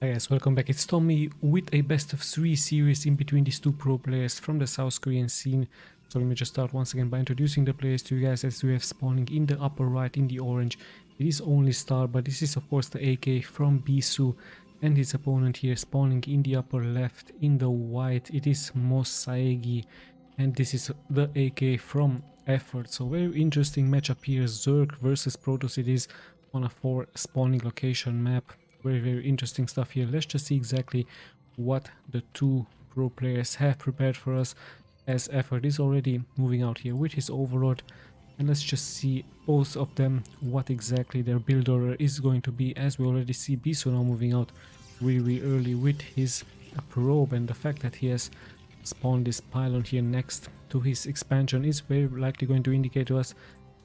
Hi guys, welcome back. It's Tommy with a best of 3 series in between these two pro players from the South Korean scene. So let me just start once again by introducing the players to you guys. As we have spawning in the upper right in the orange, it is only Star, but this is of course the AK from BISU, and his opponent here spawning in the upper left in the white, it is Mosaegi, and this is the AK from Effort. So very interesting matchup here, Zerg versus Protoss. It is on a 4 spawning location map. Very interesting stuff here. Let's just see exactly what the two pro players have prepared for us, as Effort is already moving out here with his overlord, and let's just see both of them what exactly their build order is going to be, as we already see BISU now moving out really early with his probe, and the fact that he has spawned this pylon here next to his expansion is very likely going to indicate to us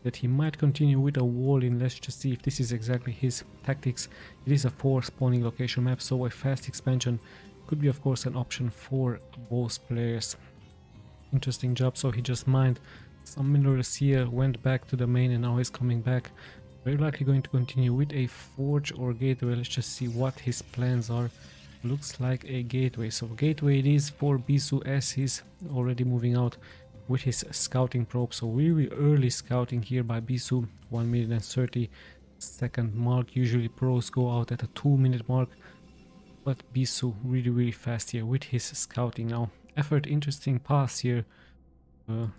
that he might continue with a wall in. Let's just see if this is exactly his tactics. It is a 4 spawning location map, so a fast expansion could be of course an option for both players. Interesting job. So he just mined some minerals here, went back to the main, and now he's coming back. Very likely going to continue with a forge or gateway. Let's just see what his plans are. Looks like a gateway. So gateway it is for BISU, as he's already moving out with his scouting probe. So really early scouting here by BISU, 1 minute and 30-second mark. Usually pros go out at a 2-minute mark, but BISU really fast here with his scouting. Now Effort, interesting pass here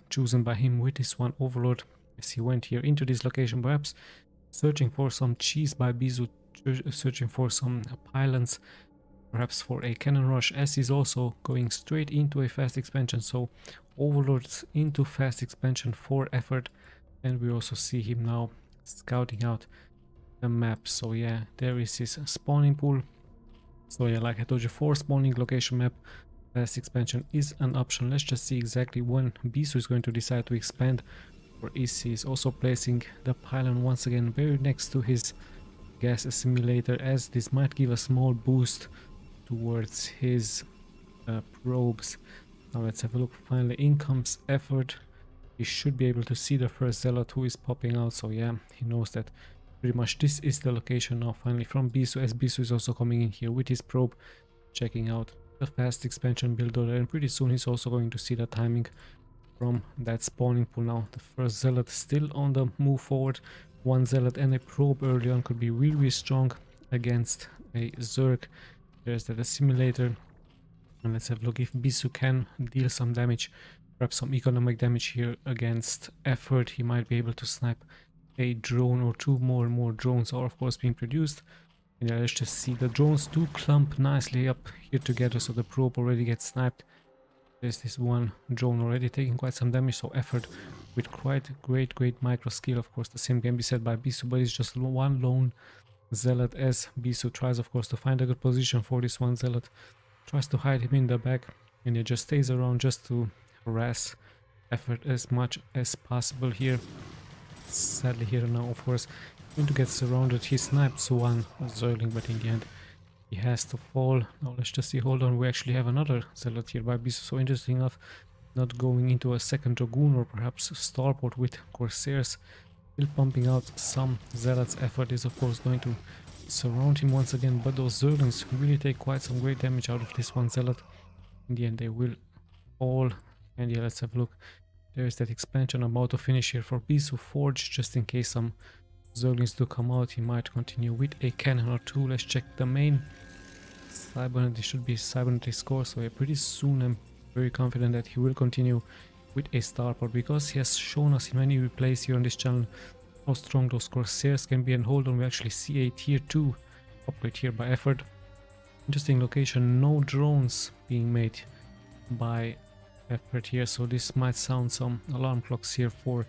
chosen by him with this one overlord, as he went here into this location, perhaps searching for some cheese by BISU, searching for some pylons, perhaps for a cannon rush, as he's also going straight into a fast expansion. So overlords into fast expansion for Effort, and we also see him now scouting out the map. So yeah, there is his spawning pool. So yeah, like I told you, 4 spawning location map, fast expansion is an option. Let's just see exactly when BISU is going to decide to expand, or is he also placing the pylon once again very next to his gas simulator, as this might give a small boost towards his probes. Now let's have a look. Finally in comes Effort. He should be able to see the first zealot who is popping out. So yeah, he knows that pretty much this is the location now finally from BISU, as BISU is also coming in here with his probe, checking out the fast expansion build order, and pretty soon he's also going to see the timing from that spawning pool. Now the first zealot still on the move forward. 1 zealot and a probe early on could be really strong against a Zerg. There's the simulator, and let's have a look if BISU can deal some damage, perhaps some economic damage here against Effort. He might be able to snipe a drone or 2 more drones are of course being produced. And yeah, let's just see, the drones do clump nicely up here together, so the probe already gets sniped. There's this one drone already taking quite some damage, so Effort with quite great micro skill. Of course the same can be said by BISU, but it's just one lone zealot, as BISU tries of course to find a good position for this one zealot, tries to hide him in the back, and it just stays around just to harass Effort as much as possible here. Sadly here now of course going to get surrounded. He snipes one Zergling, but in the end he has to fall. Now let's just see, hold on, we actually have another zealot here by BISU. So interesting enough, not going into a second dragoon or perhaps starport with corsairs, still pumping out some zealots. Effort is of course going to surround him once again, but those Zerglings really take quite some great damage out of this one zealot. In the end they will fall, and yeah, let's have a look. There's that expansion about to finish here for BISU Forge, just in case some Zerglings do come out. He might continue with a cannon or 2. Let's check the main. Cybernet, this should be cybernetic score, so yeah, pretty soon I'm very confident that he will continue with a starport, because he has shown us in many replays here on this channel how strong those corsairs can be. And hold on, we actually see a tier 2 upgrade here by Effort. Interesting location, no drones being made by Effort here, so this might sound some alarm clocks here for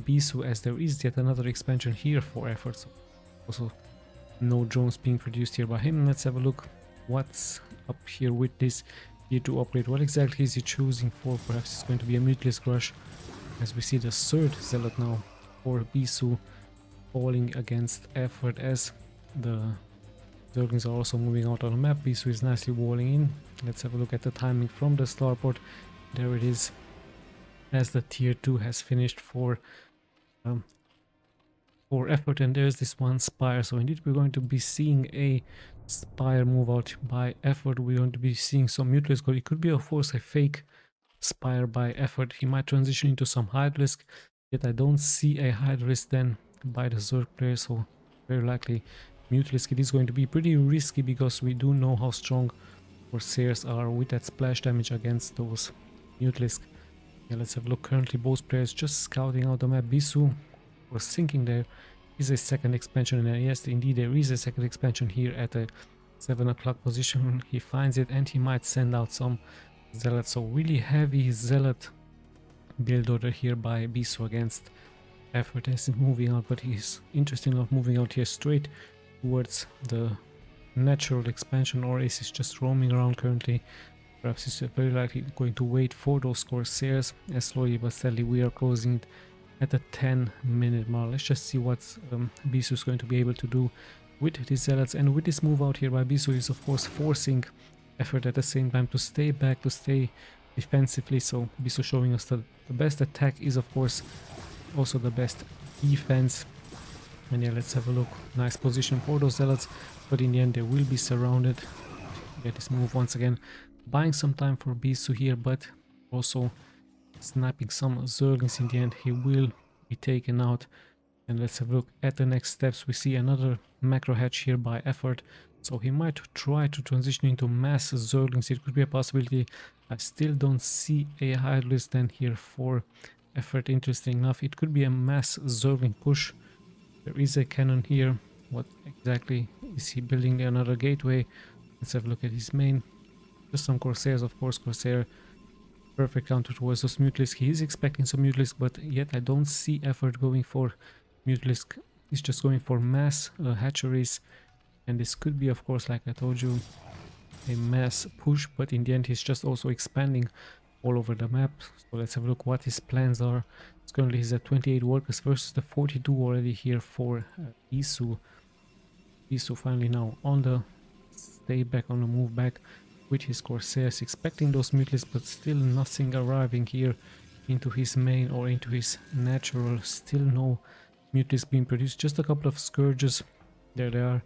BISU, as there is yet another expansion here for Effort. So also no drones being produced here by him. Let's have a look what's up here with this tier 2 upgrade. What exactly is he choosing for? Perhaps it's going to be a Mutilus Crush, as we see the 3rd zealot now for BISU falling against Effort, as the Zerglings are also moving out on the map. BISU is nicely walling in. Let's have a look at the timing from the starport. There it is, as the tier 2 has finished for for effort, and there's this one spire. So indeed we're going to be seeing a spire move out by effort. We're going to be seeing some Mutalisk, or it could be of course a fake spire by effort. He might transition into some Hydralisk, yet I don't see a Hydralisk then by the Zerg player, so very likely Mutalisk. It is going to be pretty risky because we do know how strong Corsairs are with that splash damage against those Mutalisk. Yeah, let's have a look. Currently both players just scouting out the map. BISU was thinking there is a second expansion, and yes, indeed there is a second expansion here at a 7 o'clock position. He finds it and he might send out some Zealots. So really heavy Zealot build order here by BISU against effort as he's moving out, but he's interesting enough moving out here straight towards the natural expansion, or is he just roaming around currently? Perhaps he's very likely going to wait for those Corsairs, as slowly but steadily we are closing it at the 10-minute mark. Let's just see what BISU is going to be able to do with these Zealots, and with this move out here by BISU is of course forcing effort at the same time to stay back, to stay defensively. So BISU showing us that the best attack is of course also the best defense. And yeah, let's have a look. Nice position for those Zealots, but in the end they will be surrounded. Get this move once again, buying some time for BISU here, but also sniping some Zerglings. In the end he will be taken out. And let's have a look at the next steps. We see another macro hatch here by effort, so he might try to transition into mass Zerglings. It could be a possibility. I still don't see a Hydralisk then here for effort. Interesting enough, it could be a mass Zergling push. There is a cannon here. What exactly is he building? Another gateway. Let's have a look at his main. Just some Corsairs, of course. Corsair, perfect counter towards those Mutalisk. He is expecting some Mutalisk, but yet I don't see effort going for Mutalisk. He's just going for mass hatcheries, and this could be, of course, like I told you, a mass push, but in the end he's just also expanding all over the map. So let's have a look what his plans are. It's currently he's at 28 workers versus the 42 already here for BISU. BISU finally now on the stay back, on the move back with his Corsairs, expecting those Mutalisks, but still nothing arriving here into his main or into his natural. Still no Mutalisks being produced, just a couple of Scourges. There they are,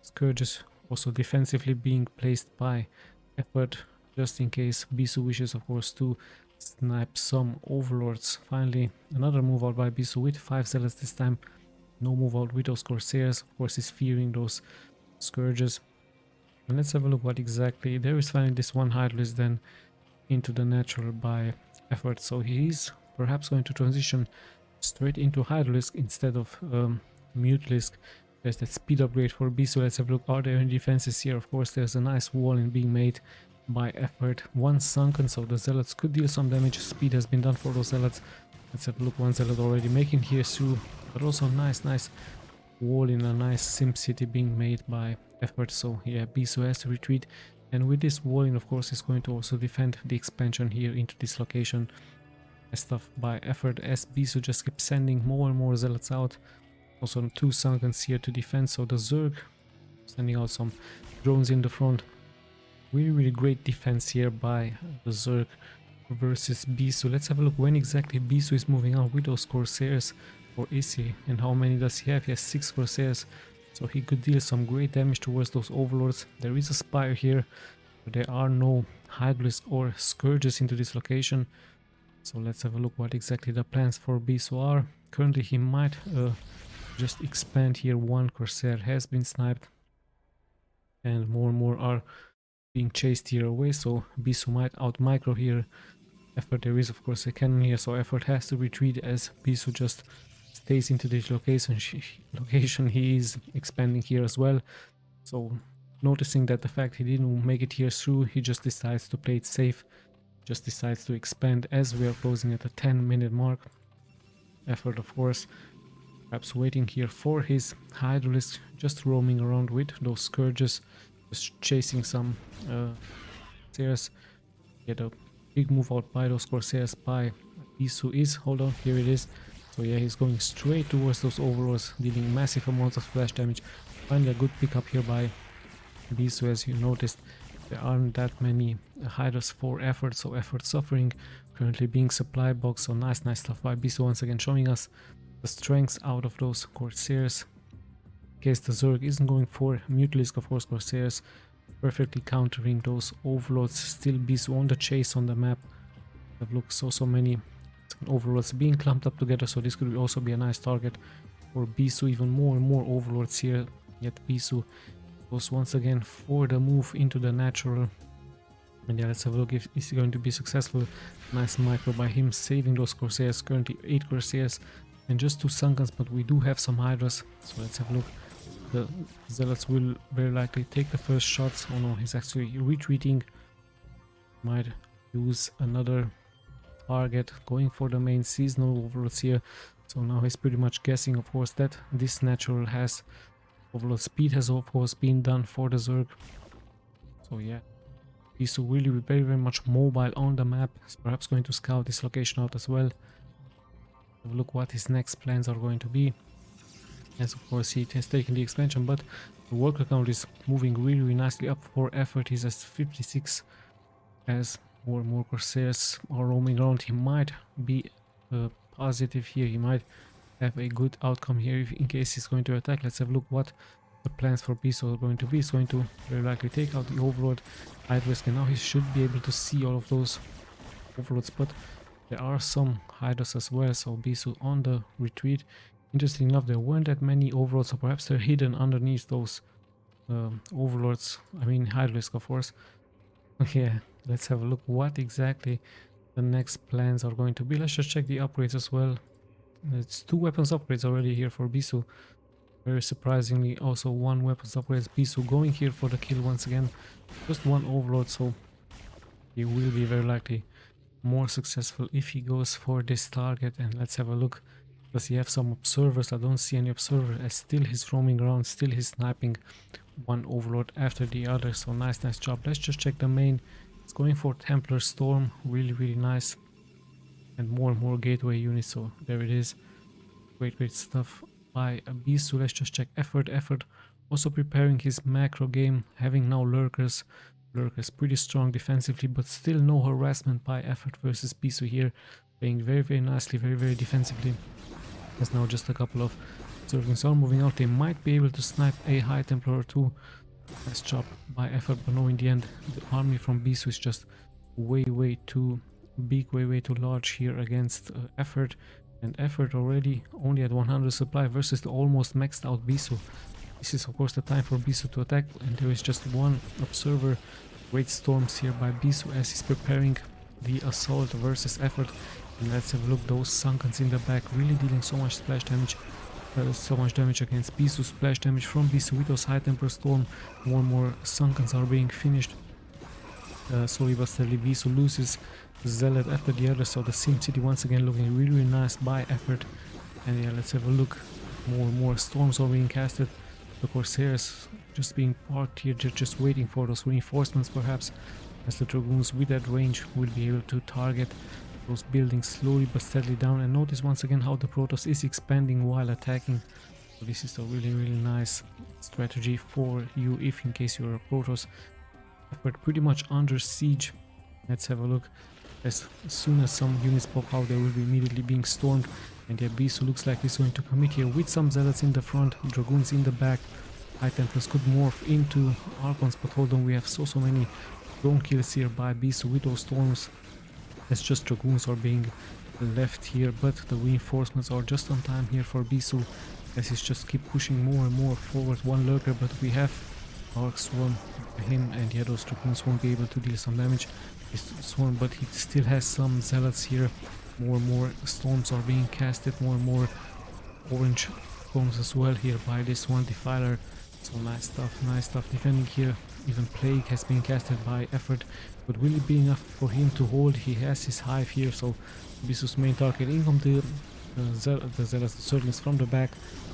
Scourges also defensively being placed by effort, just in case BISU wishes, of course, to snipe some Overlords. Finally, another move out by BISU with 5 Zealots this time. No move out with those Corsairs. Of course, he's fearing those Scourges. And let's have a look what exactly. There is finally this one Hydralisk then into the natural by effort. So he's perhaps going to transition straight into Hydralisk instead of Mutalisk. There's that speed upgrade for BISU. Let's have a look. Are there any defenses here? Of course, there's a nice wall in being made by effort. One sunken, so the Zealots could deal some damage. Speed has been done for those Zealots. Let's have a look. One Zealot already making here through, but also nice wall in a nice sim city being made by effort. So yeah, BISU has to retreat, and with this walling, of course, is going to also defend the expansion here into this location. Stuff by effort as BISU just keeps sending more and more Zealots out. Also 2 sunkens here to defend, so the Zerg sending out some drones in the front. Really great defense here by the Zerg versus BISU. Let's have a look when exactly BISU is moving out with those Corsairs, or is he, and how many does he have? He has 6 Corsairs, so he could deal some great damage towards those Overlords. There is a Spire here, but there are no Hydralisks or Scourges into this location. So let's have a look what exactly the plans for BISU are. Currently he might just expand here. One Corsair has been sniped, and more are being chased here away, so BISU might out micro here effort. There is of course a cannon here, so effort has to retreat as BISU just stays into this location. He is expanding here as well, so noticing that the fact he didn't make it here through, he just decides to play it safe, just decides to expand as we are closing at the 10-minute mark. Effort, of course, perhaps waiting here for his Hydralisk, just roaming around with those Scourges, just chasing some Corsairs. Get a big move out by those Corsairs by BISU is, hold on, here it is. So yeah, he's going straight towards those Overlords, dealing massive amounts of splash damage. Finally a good pickup here by BISU. As you noticed, there aren't that many Hydras for effort, so effort suffering, currently being supply box. So nice stuff by BISU once again, showing us the strengths out of those Corsairs. In case the Zerg isn't going for Mutalisk, of course, Corsairs perfectly countering those Overlords. Still BISU on the chase on the map. I've looked so many Overlords being clumped up together, so this could also be a nice target for BISU. Even more and more Overlords here, yet BISU goes once again for the move into the natural. And yeah, let's have a look if he's going to be successful. Nice micro by him, saving those Corsairs. Currently 8 Corsairs and just 2 Sunkens, but we do have some Hydras, so let's have a look. The Zealots will very likely take the first shots. Oh no, he's actually retreating. Might use another target, going for the main seasonal Overlords here. So now he's pretty much guessing, of course, that this natural has Overlord speed has of course been done for the Zerg. So yeah, BISU really very much mobile on the map. He's perhaps going to scout this location out as well. Have a look what his next plans are going to be. Yes, of course he has taken the expansion, but the worker count is moving really nicely up for effort. He's at 56 as more and more Corsairs are roaming around. He might be positive here. He might have a good outcome here if, in case he's going to attack. Let's have a look what the plans for BISU are going to be. He's going to very likely take out the Overlord Hydras, and now he should be able to see all of those Overlords, but there are some Hydras as well, so BISU on the retreat. Interesting enough, there weren't that many Overlords, so perhaps they're hidden underneath those Overlords. I mean Hydras, of course. Yeah, let's have a look what exactly the next plans are going to be. Let's just check the upgrades as well. It's 2 weapons upgrades already here for BISU. Very surprisingly, also 1 weapons upgrade. BISU going here for the kill once again. Just 1 Overlord, so he will be very likely more successful if he goes for this target. And let's have a look. Does he have some observers? I don't see any observers, as still he's roaming around, still he's sniping 1 Overlord after the other. So nice job. Let's just check the main. It's going for Templar Storm, really nice. And more gateway units, so there it is. Great stuff by BISU. Let's just check effort. Also preparing his macro game, having now lurkers pretty strong defensively, but still no harassment by effort versus BISU here, playing very nicely, very defensively. There's now just a couple of Zerglings are moving out. They might be able to snipe a High Templar or 2. Nice job by effort, but no, in the end the army from BISU is just way too big, way too large here against effort. And effort already only at 100 supply versus the almost maxed out BISU. This is of course the time for BISU to attack, and there is just 1 observer. Great storms here by BISU as he's preparing the assault versus effort. And let's have a look, those Sunkens in the back really dealing so much splash damage. So much damage against BISU. Splash damage from BISU with those High Templar Storm. More Sunkens are being finished. Slowly but steadily BISU loses Zealot after the other, so the Sim City once again looking really nice by effort. And yeah, let's have a look. More storms are being casted. The Corsairs just being parked here, just waiting for those reinforcements perhaps, as the Dragoons with that range will be able to target those buildings slowly but steadily down. And notice once again how the Protoss is expanding while attacking. So this is a really nice strategy for you if in case you're a Protoss. Effort pretty much under siege. Let's have a look. As soon as some units pop out, they will be immediately being stormed. And yeah, BISU looks like he's going to commit here with some Zealots in the front, Dragoons in the back. High Templars could morph into Archons, but hold on, we have so many drone kills here by BISU with those storms. It's just Dragoons are being left here, but the reinforcements are just on time here for BISU, as he's just keep pushing more and more forward. 1 lurker, but we have Arc Swarm by him, and yeah, those Dragoons won't be able to deal some damage. Swarm, but he still has some Zealots here. More storms are being casted, more orange storms as well here by this 1 Defiler. So nice stuff defending here. Even Plague has been casted by effort, but will it be enough for him to hold? He has his hive here, so BISU's main target. In come the Zealots, the Zerglings from the back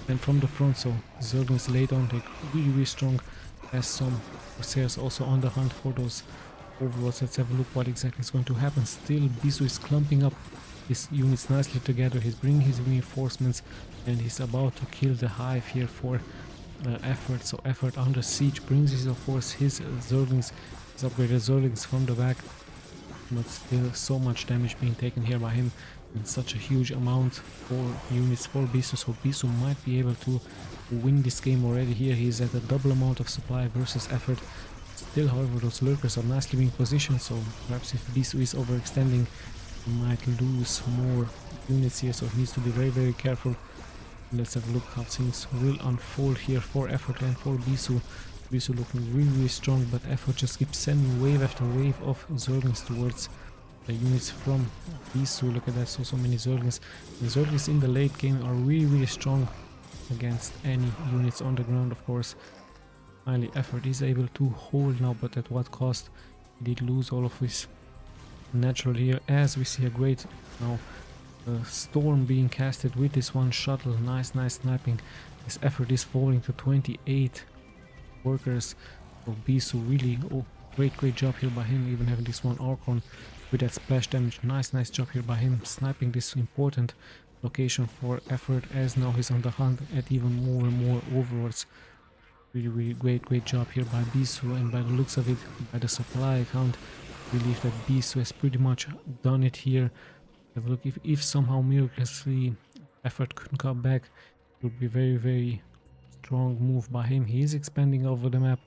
and from the front, so Zerglings laid on, they really strong. As some Corsairs also on the hunt for those Overlords. Let's have a look what exactly is going to happen. Still BISU is clumping up his units nicely together. He's bringing his reinforcements and he's about to kill the hive here for effort. So effort under siege brings his, of course, his Zerglings, his upgraded Zerglings from the back, but still so much damage being taken here by him. and such a huge amount for units for BISU, so BISU might be able to win this game already. Here he is at a double amount of supply versus effort. Still, however, those lurkers are nicely being positioned, so perhaps if BISU is overextending, he might lose more units here, so he needs to be very careful. Let's have a look how things will unfold here for effort and for BISU. BISU looking really strong, but effort just keeps sending wave after wave of Zerglings towards the units from BISU. Look at that, so many Zerglings. The Zerglings in the late game are really strong against any units on the ground, of course. Finally, effort is able to hold now, but at what cost? He did lose all of his natural here, as we see a great now storm being casted with this one shuttle. Nice sniping. His effort is falling to 28 workers of BISU. Really, great job here by him, even having this one Archon with that splash damage. Nice job here by him, sniping this important location for effort, as now he's on the hunt at even more and more overlords. Really great job here by BISU, and by the looks of it, by the supply count, I believe that BISU has pretty much done it here. Have a look, if somehow miraculously effort couldn't come back, it would be very strong move by him. He is expanding over the map,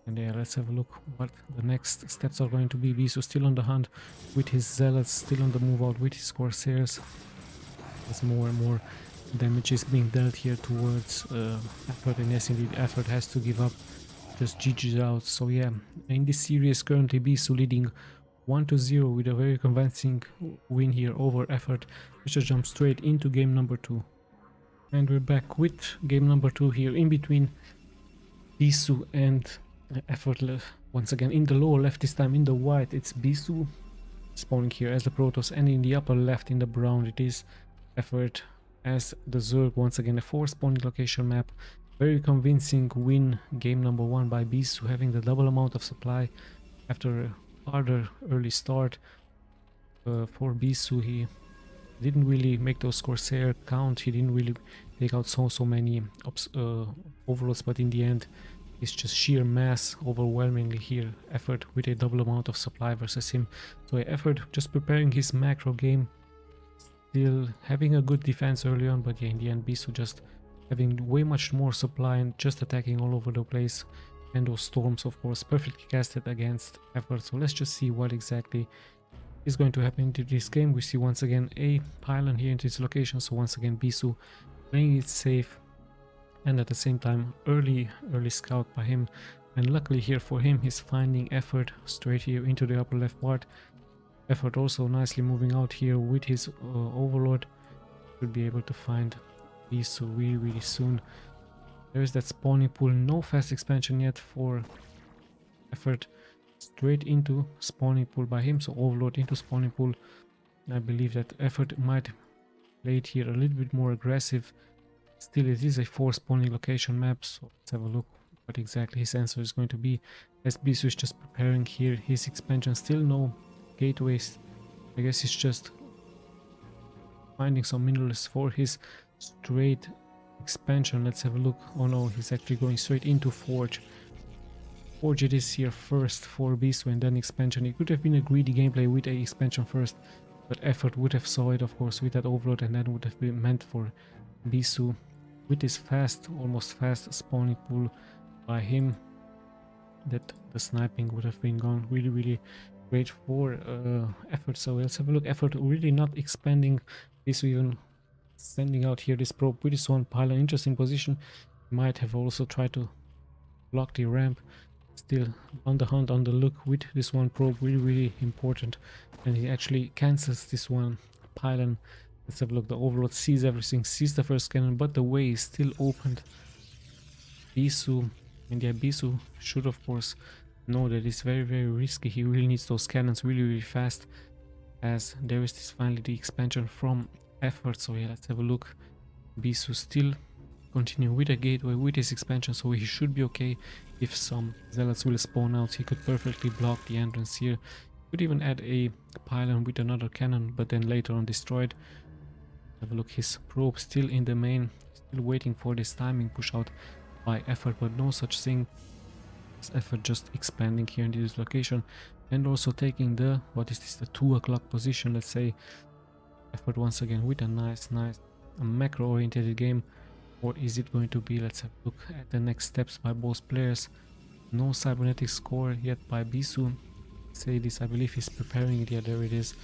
and yeah, let's have a look what the next steps are going to be. BISU still on the hunt with his zealots, still on the move out with his corsairs, as more and more damage is being dealt here towards effort, and yes, indeed, effort has to give up, just GG's out. So yeah, in this series currently BISU leading 1-0 with a very convincing win here over effort, which just jump straight into game number 2. And we're back with game number 2 here, in between BISU and effort. Once again in the lower left, this time in the white it's BISU spawning here as the Protoss, and in the upper left in the brown it is effort as the Zerg. Once again a 4 spawning location map. Very convincing win, game number 1 by BISU, having the double amount of supply after a harder early start. For BISU, he didn't really make those Corsair count, he didn't really take out so many overlords, but in the end it's just sheer mass overwhelmingly here, effort with a double amount of supply versus him. So effort just preparing his macro game, still having a good defense early on, but yeah, in the end BISU just having way much more supply and just attacking all over the place. And those storms, of course, perfectly casted against effort. So let's just see what exactly is going to happen into this game. We see once again a pylon here into its location, so once again BISU playing it safe, and at the same time early scout by him. And luckily here for him, he's finding effort straight here into the upper left part. Effort also nicely moving out here with his overlord. Should be able to find BISU really soon. There is that spawning pool, no fast expansion yet for effort. Straight into spawning pool by him, so overlord into spawning pool. I believe that effort might play it here a little bit more aggressive. Still, it is a 4 spawning location map, so let's have a look what exactly his answer is going to be. As BISU is just preparing here his expansion, still no gateways. I guess he's just finding some minerals for his straight expansion. Let's have a look. Oh no, he's actually going straight into Forge. Forge it is here first for BISU, and then expansion. It could have been a greedy gameplay with a expansion first, but effort would have saw it, of course, with that overload, and that would have been meant for BISU with this almost fast spawning pool by him, that the sniping would have been gone. Really great for effort. So let's have a look. Effort really not expanding. BISU even sending out here this probe with this one pylon, interesting position. Might have also tried to block the ramp. Still on the hunt, on the look with this one probe, really important. And he actually cancels this one pylon. Let's have a look. The overlord sees everything, sees the first cannon, but the way is still opened. BISU, and yeah, BISU should of course know that it's very risky. He really needs those cannons really fast, as there is this finally the expansion from effort. So yeah, let's have a look. BISU still continue with a gateway with his expansion, so he should be okay. If some zealots will spawn out, he could perfectly block the entrance here. Could even add a pylon with another cannon, but then later on destroyed. Have a look, his probe still in the main, still waiting for this timing push out by effort, but no such thing. This effort just expanding here in this location, and also taking the, what is this, the 2 o'clock position, let's say. Effort once again with a nice macro oriented game. Or is it going to be? Let's have a look at the next steps by both players. No cybernetic score yet by BISU. Say this, I believe he's preparing it. Yeah, there it is.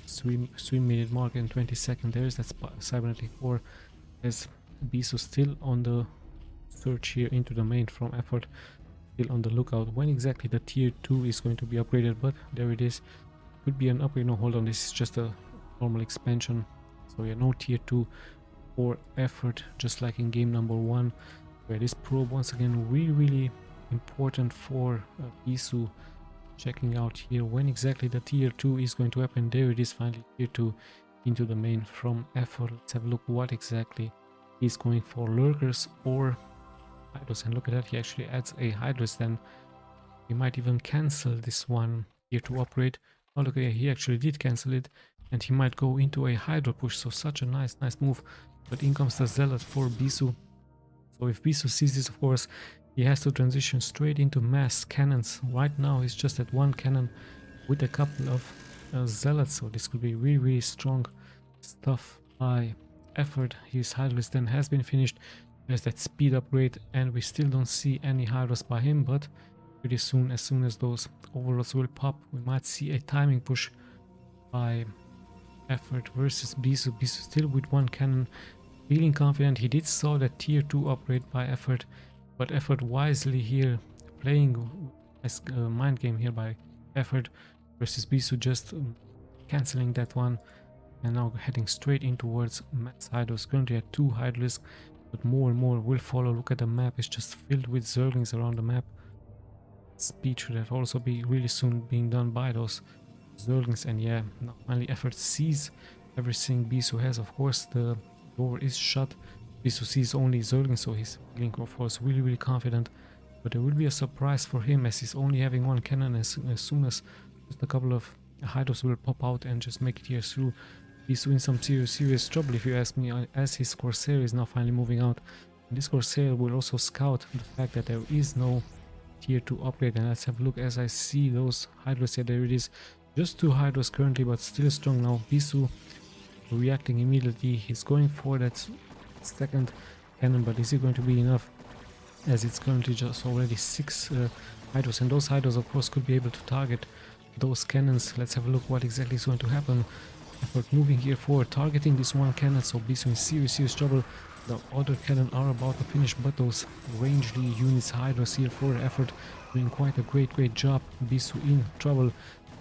Swim minute mark and 20 seconds. There is that cybernetic core. As BISU still on the search here into the main from Effort. Still on the lookout when exactly the tier 2 is going to be upgraded, but there it is. Could be an upgrade. No, hold on, this is just a normal expansion. So yeah, no tier 2 for Effort, just like in game number 1, where this probe once again really important for BISU. Checking out here when exactly the tier 2 is going to happen. There it is, finally, tier 2 into the main from Effort. Let's have a look what exactly he's going for, lurkers or Hydros. And look at that, he actually adds a Hydros. Then he might even cancel this one tier 2 upgrade. Oh look, yeah, he actually did cancel it, and he might go into a Hydro push. So such a nice move. But in comes the Zealot for BISU. So if BISU sees this, of course, he has to transition straight into mass cannons. Right now he's just at one cannon with a couple of Zealots. So this could be really strong stuff by Effort. His Hydros then has been finished. There's that speed upgrade, and we still don't see any Hydros by him, but pretty soon, as soon as those overlords will pop, we might see a timing push by Effort versus BISU. BISU still with one cannon, feeling confident. He did saw that tier 2 upgrade by Effort, but Effort wisely here playing as a mind game here by Effort versus BISU, just cancelling that one, and now heading straight in towards mass Hydros. Currently at 2 Hydros, but more and more will follow. Look at the map, it's just filled with Zerglings around the map. Speed should have also be really soon being done by those Zerglings. And yeah, now finally Effort sees everything BISU has. Of course the door is shut, BISU sees only Zerglings, so he's feeling of course really confident. But there will be a surprise for him, as he's only having one cannon. As soon as just a couple of Hydros will pop out and just make it here through, BISU in some serious trouble, if you ask me, as his Corsair is now finally moving out. And this Corsair will also scout the fact that there is no tier 2 upgrade. And let's have a look as I see those Hydros. Yeah, there it is, just 2 Hydros currently, but still strong. Now BISU reacting immediately, he's going for that second cannon, but is it going to be enough, as it's currently just already 6 Hydros, and those Hydros of course could be able to target those cannons. Let's have a look what exactly is going to happen. Effort moving here forward, targeting this one cannon, so BISU in serious trouble. The other cannon are about to finish, but those ranged units, Hydros here for Effort, doing quite a great job. BISU in trouble,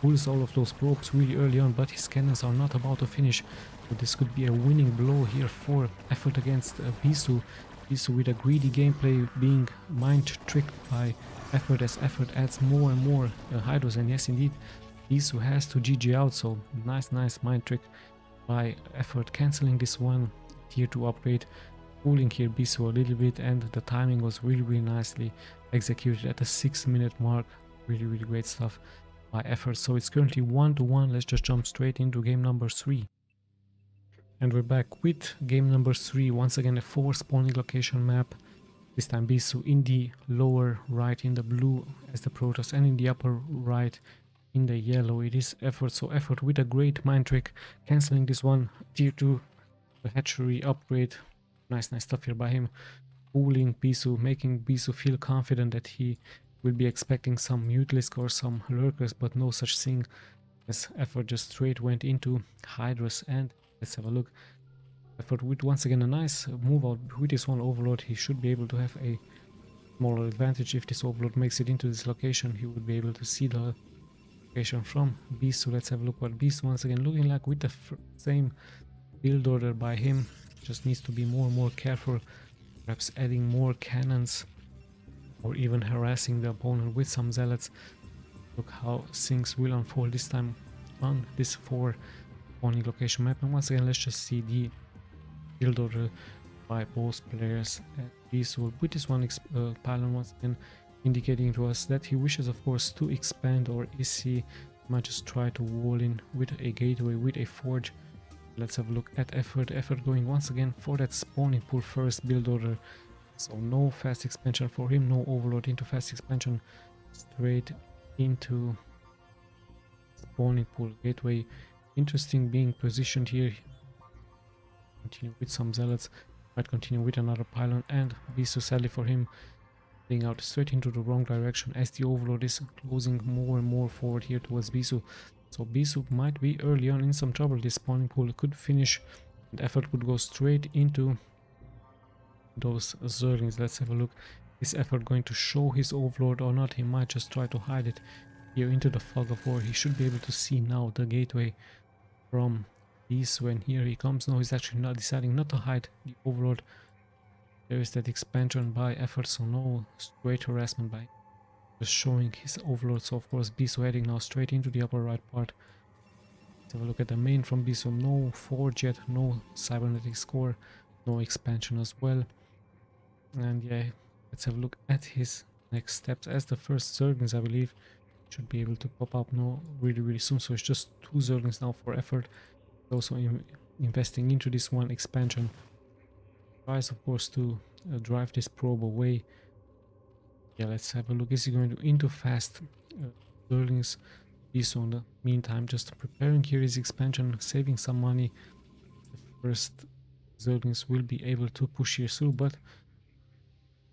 pulls all of those probes really early on, but his cannons are not about to finish. So this could be a winning blow here for Effort against BISU. BISU with a greedy gameplay being mind tricked by Effort, as Effort adds more and more Hydros. And yes, indeed, BISU has to GG out. So nice mind trick by Effort, cancelling this one tier 2 upgrade, pulling here BISU a little bit, and the timing was really nicely executed at the 6-minute mark. Really great stuff by Effort. So it's currently 1-1. Let's just jump straight into game number 3. And we're back with game number 3. Once again a 4 spawning location map. This time BISU in the lower right in the blue as the Protoss, and in the upper right in the yellow it is Effort. So Effort with a great mind trick, cancelling this one tier 2 hatchery upgrade. Nice stuff here by him, fooling BISU, making BISU feel confident that he will be expecting some Mutalisk or some Lurkers, but no such thing, as Effort just straight went into Hydros. And let's have a look. Effort with once again a nice move out with this one Overlord. He should be able to have a smaller advantage. If this Overlord makes it into this location, he would be able to see the location from BISU. Let's have a look what BISU once again looking like with the same build order by him. Just needs to be more and more careful, perhaps adding more cannons or even harassing the opponent with some Zealots. Look how things will unfold this time on this 4 spawning location map. And once again, let's just see the build order by both players at BISU, with this one pylon once again indicating to us that he wishes of course to expand, or is he might just try to wall in with a gateway, with a forge. Let's have a look at Effort. Effort going once again for that spawning pool first build order. So no fast expansion for him, no Overlord into fast expansion, straight into spawning pool gateway. Interesting being positioned here continue with some zealots, might continue with another pylon, and BISU, sadly for him, heading out straight into the wrong direction as the overlord is closing more and more forward here towards BISU. So BISU might be early on in some trouble. This spawning pool could finish and effort could go straight into those Zerglings. Let's have a look. Is effort going to show his overlord or not? He might just try to hide it here into the fog of war. He should be able to see now the gateway from BISU, and here he comes. No, he's actually not deciding not to hide the overlord. There is that expansion by effort, so no straight harassment by just showing his overlord. So of course BISU heading now straight into the upper right part. Let's have a look at the main from BISU. No forge yet, no cybernetic score, no expansion as well. And yeah, let's have a look at his next steps, as the first Zerglings, I believe, should be able to pop up now really soon. So it's just 2 Zerglings now for effort. Also investing into this one expansion. Tries of course to drive this probe away. Yeah, let's have a look. Is he going to into fast Zerglings? BISU in the meantime just preparing here his expansion, saving some money. The first Zerglings will be able to push here through, but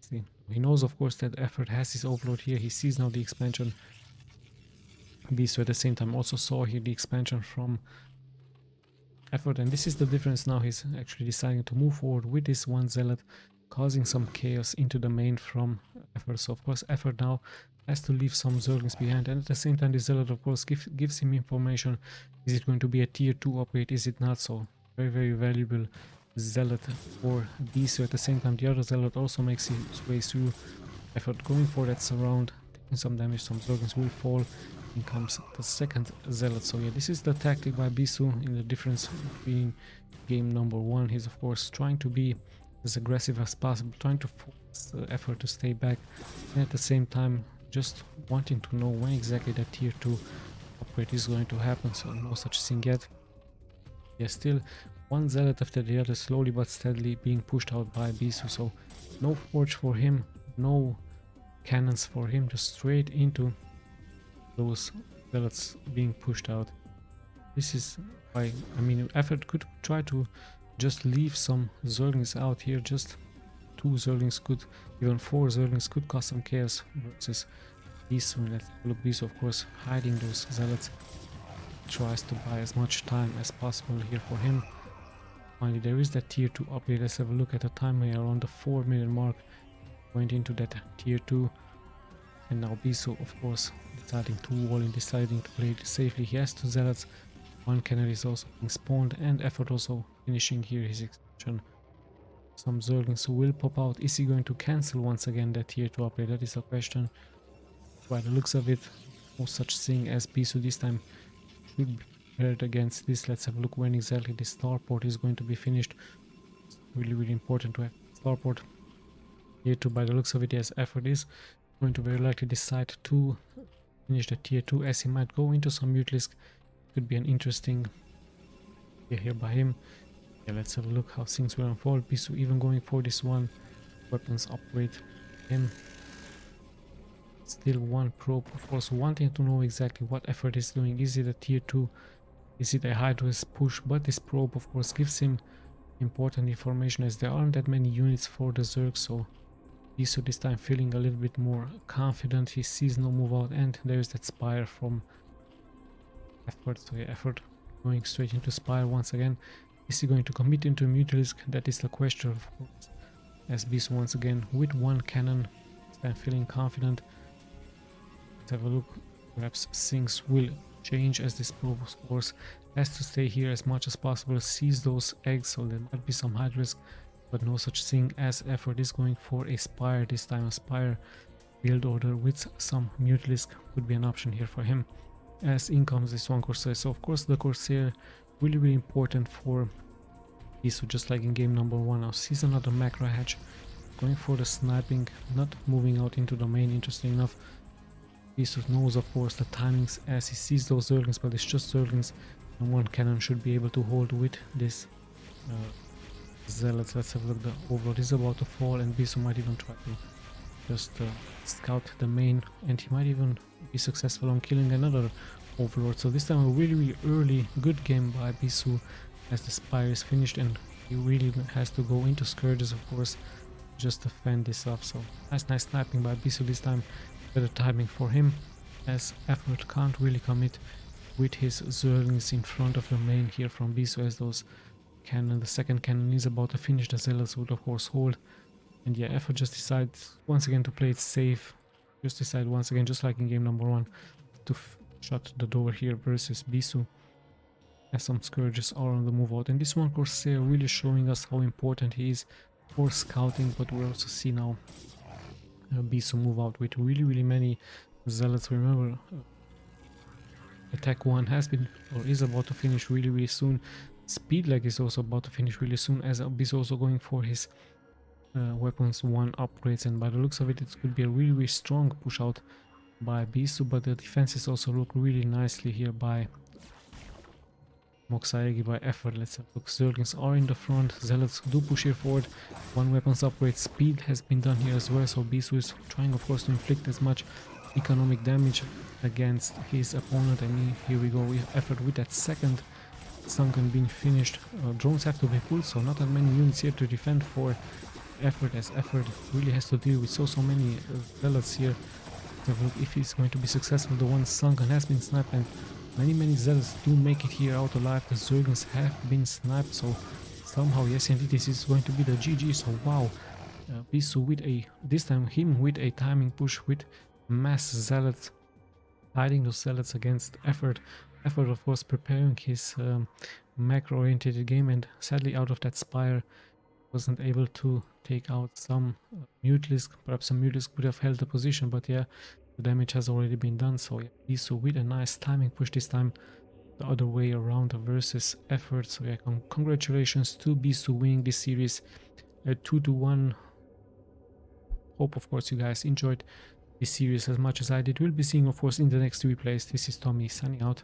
see, he knows of course that effort has his overload here. He sees now the expansion. BISU at the same time also saw here the expansion from effort, and this is the difference. Now he's actually deciding to move forward with this one zealot, causing some chaos into the main from effort. So of course effort now has to leave some Zerglings behind, and at the same time the zealot of course gives him information. Is it going to be a tier 2 upgrade? Is it not? So very valuable zealot for BISU. At the same time the other zealot also makes his way through effort, going for that surround, taking some damage. Some Zerglings will fall. In comes the second zealot. So yeah, this is the tactic by BISU in the difference between game number 1. He's of course trying to be as aggressive as possible, trying to force the effort to stay back, and at the same time just wanting to know when exactly that tier 2 upgrade is going to happen. So no such thing yet. Yeah, still one zealot after the other, slowly but steadily being pushed out by BISU. So no forge for him, no cannons for him, just straight into those zealots being pushed out. This is why, I mean, effort could try to just leave some Zerglings out here. Just 2 Zerglings could, even 4 Zerglings could cause some chaos versus BISU. Let's look, BISU of course hiding those zealots, tries to buy as much time as possible here for him. Finally there is that tier 2 upgrade. Let's have a look at the time. We are around the 4-minute mark going into that tier 2. And now BISU of course deciding to wall in, deciding to play it safely. He has 2 zealots, 1 cannon is also being spawned, and effort also finishing here his expansion. Some Zerglings will pop out. Is he going to cancel once again that tier 2 upgrade? That is the question. By the looks of it, no such thing, as BISU this time should be prepared against this. Let's have a look when exactly the starport is going to be finished. It's really important to have starport tier 2. By the looks of it, yes, effort is going to very likely decide to finish the tier 2, as he might go into some Mutalisk. Could be an interesting here by him. Yeah, let's have a look how things will unfold. BISU even going for this one weapons upgrade. Him still 1 probe, of course wanting to know exactly what effort is doing. Is it a tier 2? Is it a high-risk push? But this probe of course gives him important information, as there aren't that many units for the Zerg. So BISU this time feeling a little bit more confident. He sees no move out, and there is that spire from effort. So yeah, effort going straight into spire once again. Is he going to commit into Mutalisk? That is the question, of course, as BISU once again with 1 cannon. I'm feeling confident. Let's have a look. Perhaps things will change, as this probe of course has to stay here as much as possible, seize those eggs, so there might be some high risk. But no such thing, as effort is going for a spire this time. A spire build order with some Mutalisk would be an option here for him, as in comes this one Corsair. So of course the Corsair really important for BISU, just like in game number 1. Now sees another macro hatch, going for the sniping, not moving out into the main. Interesting enough, BISU knows of course the timings as he sees those Zerglings, but it's just Zerglings, and 1 cannon should be able to hold with this zealots. Let's have a look. The overlord is about to fall, and BISU might even try to just scout the main, and he might even be successful on killing another overlord. So this time a really early good game by BISU, as the spire is finished, and he really has to go into Scourges, of course, just to fend this off. So nice sniping by BISU this time. Better timing for him, as Effort can't really commit with his Zerglings in front of the main here from BISU, as those cannon, the second cannon is about to finish. The Zealots would of course hold, and yeah, Effort just decides once again to play it safe. Just decide once again, just like in game number 1, to shut the door here versus BISU, as some Scourges are on the move out. And this one Corsair really showing us how important he is for scouting, but we also see now BISU move out with really many Zealots. Remember, attack 1 has been or is about to finish really soon. Speed leg is also about to finish really soon, as BISU also going for his weapons 1 upgrades, and by the looks of it, it could be a really strong push out by BISU, but the defenses also look really nicely here by Moxaegi, by Effort. Let's have a look. Zerglings are in the front, Zealots do push here forward. 1 weapons upgrade, speed has been done here as well, so BISU is trying of course to inflict as much economic damage against his opponent. And here we go with Effort with that second sunken being finished. Drones have to be pulled, so not that many units here to defend for Effort, as Effort really has to deal with so many Zealots here. So if he's going to be successful, the one sunken has been sniped, and many Zealots do make it here out alive. The Zerglings have been sniped, so somehow, yes indeed, this is going to be the GG. So wow, BISU with this time him with a timing push with mass Zealots, hiding those Zealots against Effort. Effort of course preparing his macro oriented game, and sadly out of that Spire wasn't able to take out some Mutalisk. Perhaps some Mutalisk would have held the position, but yeah, the damage has already been done. So yeah, BISU with a nice timing push this time the other way around versus Effort. So yeah, congratulations to BISU winning this series 2-1. Hope of course you guys enjoyed this series as much as I did. We'll be seeing of course in the next replays. This is Tommy signing out.